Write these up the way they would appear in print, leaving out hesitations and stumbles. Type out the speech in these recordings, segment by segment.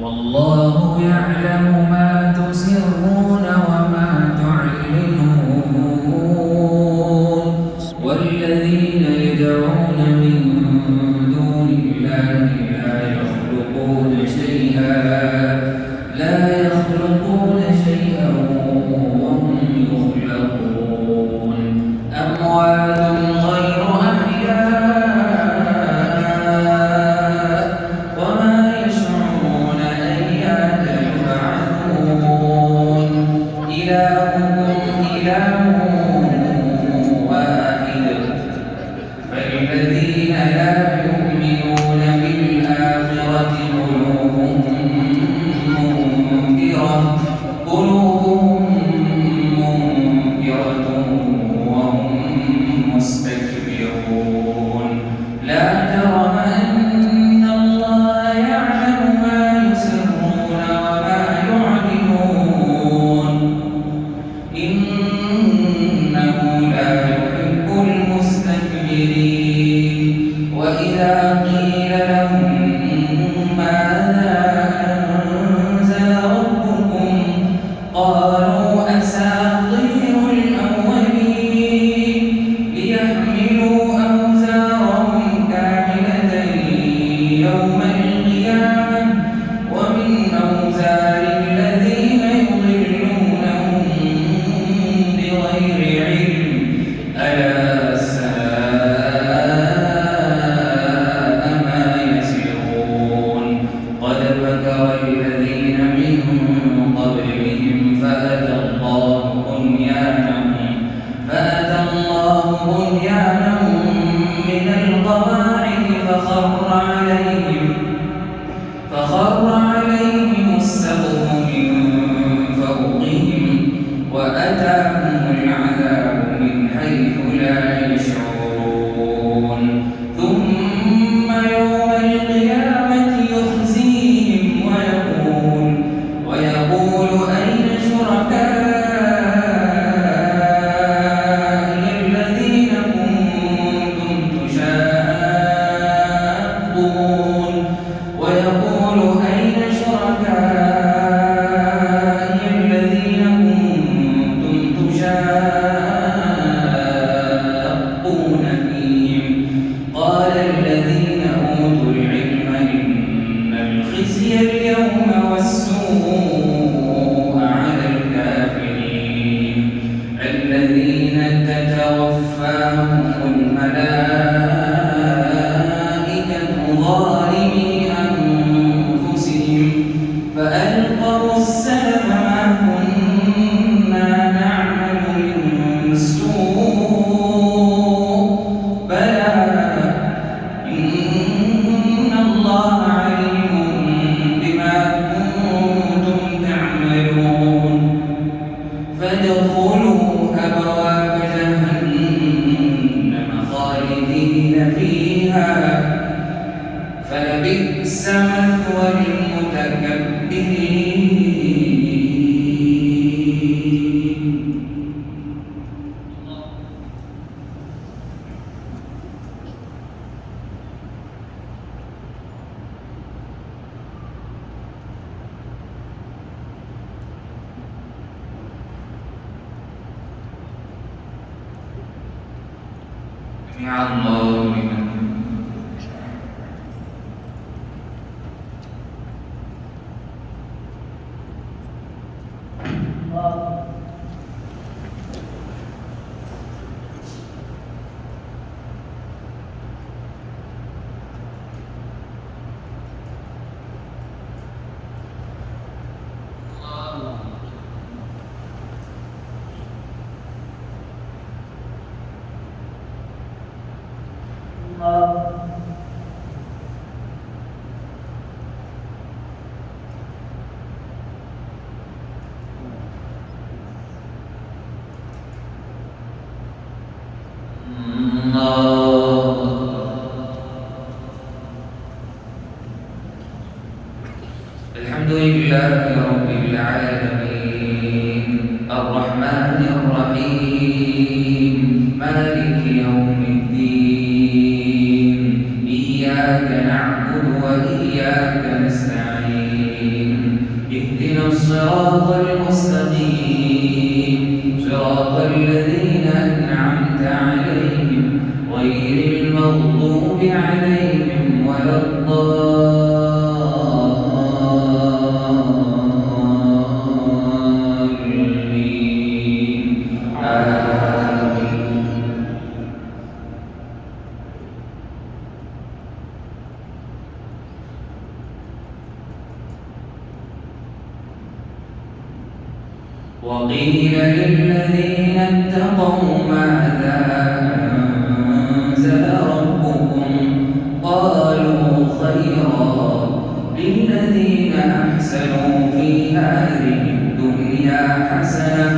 والله يعلم ما تسرون وما تعلنون والذين يدعون من دون الله لا يخلقون شيئا وهم يخلقون أموات غير أحياء وما يشعرون أيان يبعثون إلهكم إله واحد فالذين لا يؤمنون بالآخرة منكرة وهم مستكبرون لا جرم أن الله يعلم ما يسرون وما يعلنون إنه لا يحب المستكبرين وإذا قيل لهم ماذا أنزل ربكم قالوا أساطير الأولين ليحملوا أوزارهم كاملة يوم القيامة ومن أوزار الذين يضلونهم بغير علم ألا ساء ما يزرون قد مكر الذين من قبلهم فأتى الله بنيانهم من القواعد فخر عليهم السقف من فوقهم وأتاهم العذاب من حيث لا يشعرون ثم يوم القيامة يخزيهم ويقول أين شركائي الذين كنتم تشاقون فيهم قال الذين أوتوا العلم إن الخزي اليوم والسوء على الكافرين الذين تتوفاهم الملائكة ظالمي أنفسهم فألقوا السلم ما كنا نعمل من سوء بلى إن الله عليم بما كنتم تعملون فادخلوا أبواب جهنم خالدين فيها فلبئس مثوى المتكبرين سمع الله لمن الحمد لله رب العالمين الرحمن الرحيم مالك يوم الدين إياك نعبد وإياك نستعين الصراط المستقيم صراط الذين أنعمت عليهم غير المغضوب عليهم ولا الضالين آمين. وقيل للذين اتقوا ماذا أنزل ربكم قالوا خيرا للذين أحسنوا في هذه الدنيا حسنة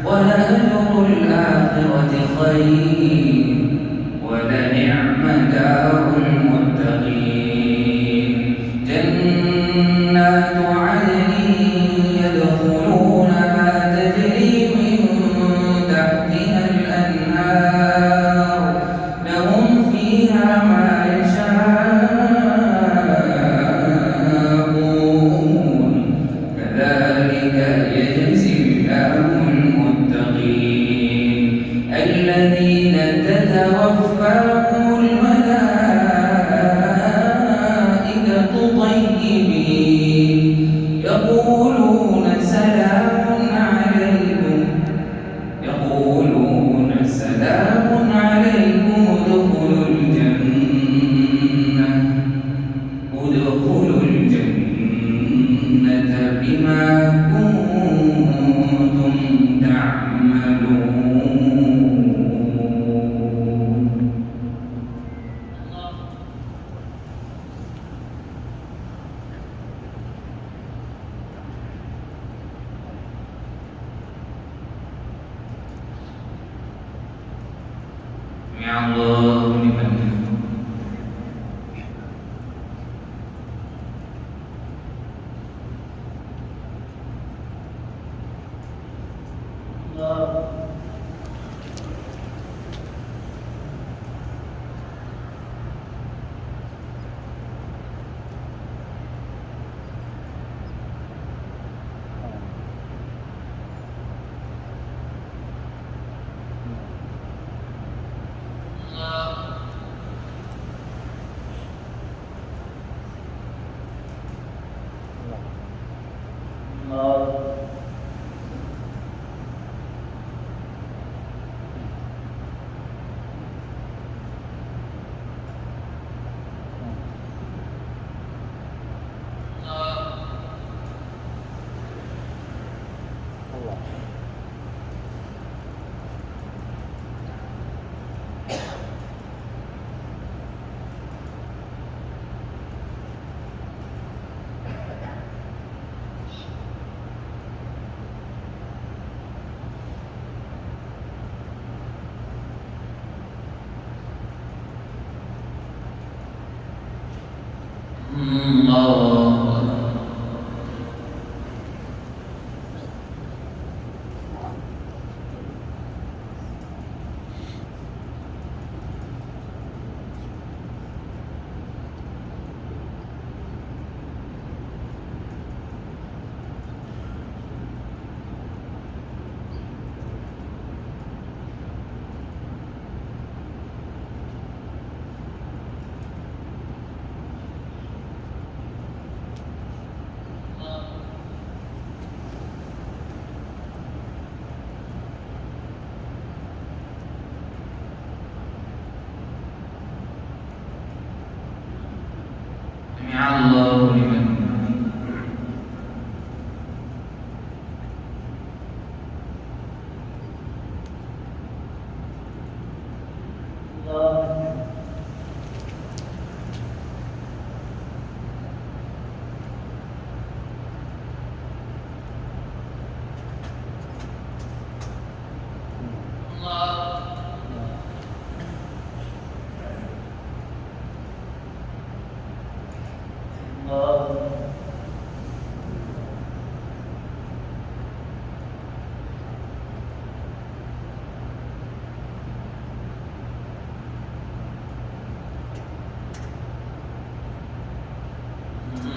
ولأجر الآخرة خير ولنعم دار المتقين جنات عدن يدخلونها تجري من تحتها الأنهار لهم فيها ما يشاءون كذلك يجزي الله المتقين الذين تتوفاهم الملائكة طيبين يقولون سلام عليكم ادخلوا الجنة بما كنتم تعملون. سمع الله لمن سمع الله لمن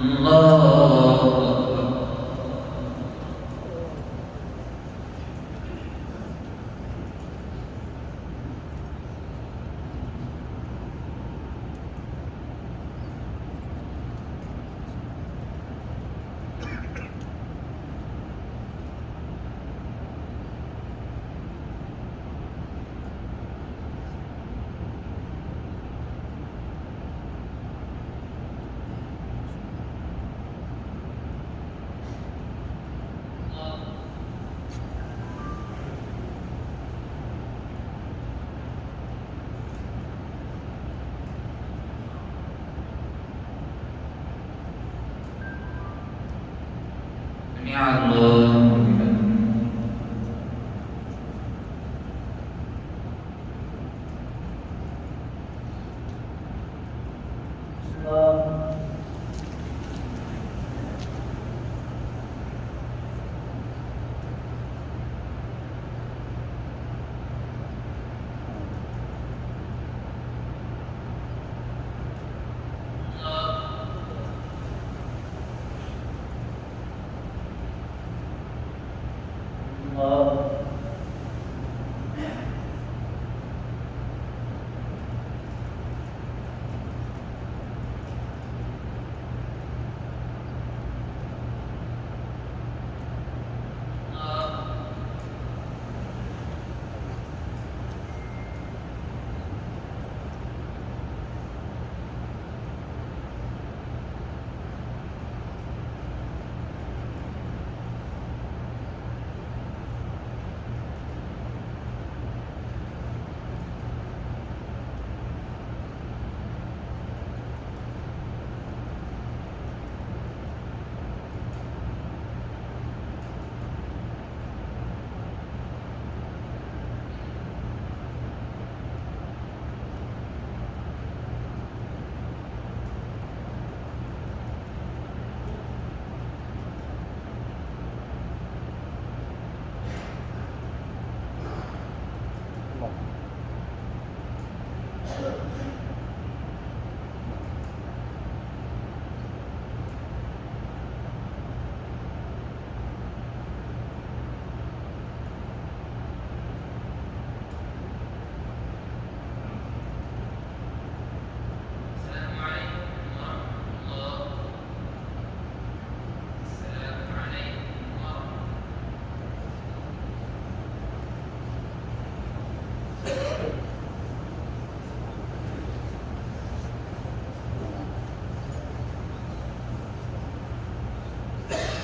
الله الله لمن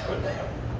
Good.